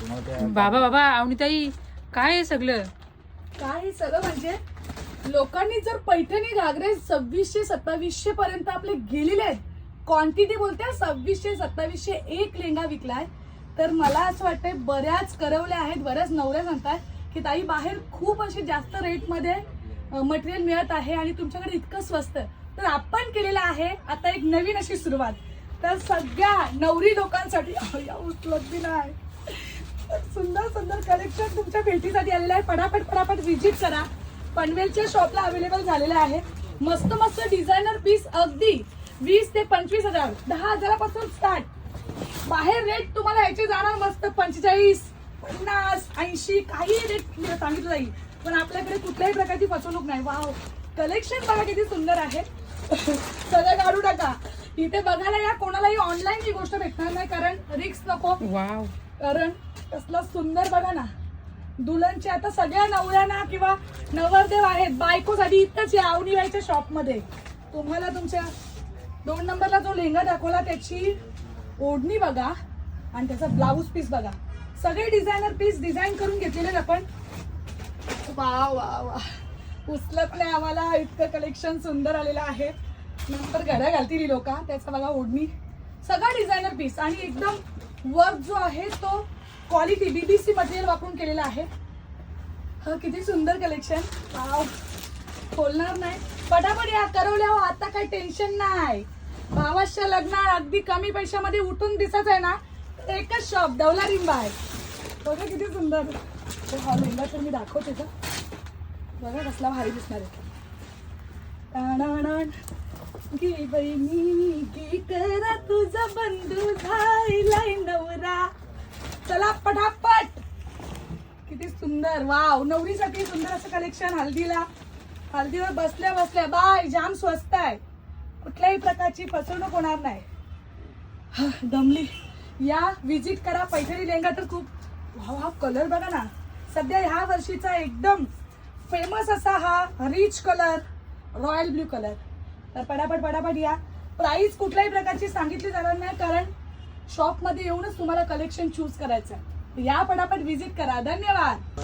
बाबा बाबा अवनीताई काय आहे सगळं? काय सगळं म्हणजे लोकांनी जर पैठणी घागरे 2600-2700 पर्यंत आपले गेलेले आहेत. क्वांटिटी बोलते 2600-2700 एक लेंगा विकलाय. तर मला असं वाटतंय बऱ्याच करवल्या आहेत, बऱ्याच नवऱ्या सांगतात की ताई बाहेर खूप असे जास्त रेटमध्ये मटेरियल मिळत आहे आणि तुमच्याकडे इतकं स्वस्त. तर आपण केलेलं आहे आता एक नवीन अशी सुरुवात. तर सगळ्या नवरी लोकांसाठी उचलत बी नाही, सुंदर सुंदर कलेक्शन तुमच्या भेटीसाठी आलेलं आहे. पटापट पटापट विजिट करा. पनवेलच्या शॉपला अवेलेबल झालेले आहे. मस्त मस्त डिझायनर पीस अगदी 20 ते 25 हजार, 10 हजारापासून स्टार्ट. बाहेर रेट तुम्हाला याचे जाणार मस्त 45, 50, 80 काही रेट सांगितलं जाईल, पण आपल्याकडे कुठल्याही प्रकारची फसवणूक नाही. वाव, कलेक्शन बघा किती सुंदर आहे. सगळं काढू टाका. इथे बघायला या, कोणालाही ऑनलाईन ही गोष्ट भेटणार नाही कारण रिक्स नको. वाव, कारण कसला सुंदर बघा ना. दुल्हनचे आता सगळ्या नवऱ्यांना किंवा नवरदेव आहेत बायकोसाठी इथंच या अवनीबाईच्या शॉप मध्ये तुम्हाला तुमच्या 2 नंबरला जो लेहंगा दाखवला त्याची ओढणी बघा आणि त्याचा ब्लाऊज पीस बघा. सगळे डिझायनर पीस डिझाईन करून घेतलेले आपण. वा वा वा, उचलत नाही आम्हाला, इतकं कलेक्शन सुंदर आलेलं आहे. नंतर घड्या घालतील लोक. त्याचा बघा ओढणी, सगळा डिझायनर पीस आणि एकदम वर्क जो आहे तो क्वालिटी BBC मटेरियल वापरून केलेला आहे. हा किती सुंदर कलेक्शन. वाव, खोलणार नाही. पटापट या, करवल्या हो, आता काही टेन्शन नाही. भावाच्या लग्नात अगदी कमी पैशामध्ये उठून दिसत आहे ना, एकच शॉप डवला रिंबा आहे. बघा किती सुंदर. हा लेंगा तर मी दाखवते का, बघा कसला भारी दिसणार आहे. की बहिणी की करा तुझा बंधू झालाय नवरा. चला पटापट, किती सुंदर. वाव, नवरीसाठी सुंदर असं कलेक्शन. हल्दीवर बसल्या बसल्या बाय, जाम स्वस्त आहे. कुठल्याही प्रकारची फसवणूक होणार नाही. दमली. या, विजिट करा. पैठणी लेंगा तर खूप. हा कलर बघा ना, सध्या ह्या वर्षीचा एकदम फेमस असा हा rich colour, royal blue colour. तर पटापट पटापट या. प्राइस कुठल्याही प्रकारची सांगितली जाणार नाही कारण शॉप मध्ये येऊनच तुम्हाला कलेक्शन चूज करायचं आहे. या, पटापट विजिट करा. धन्यवाद.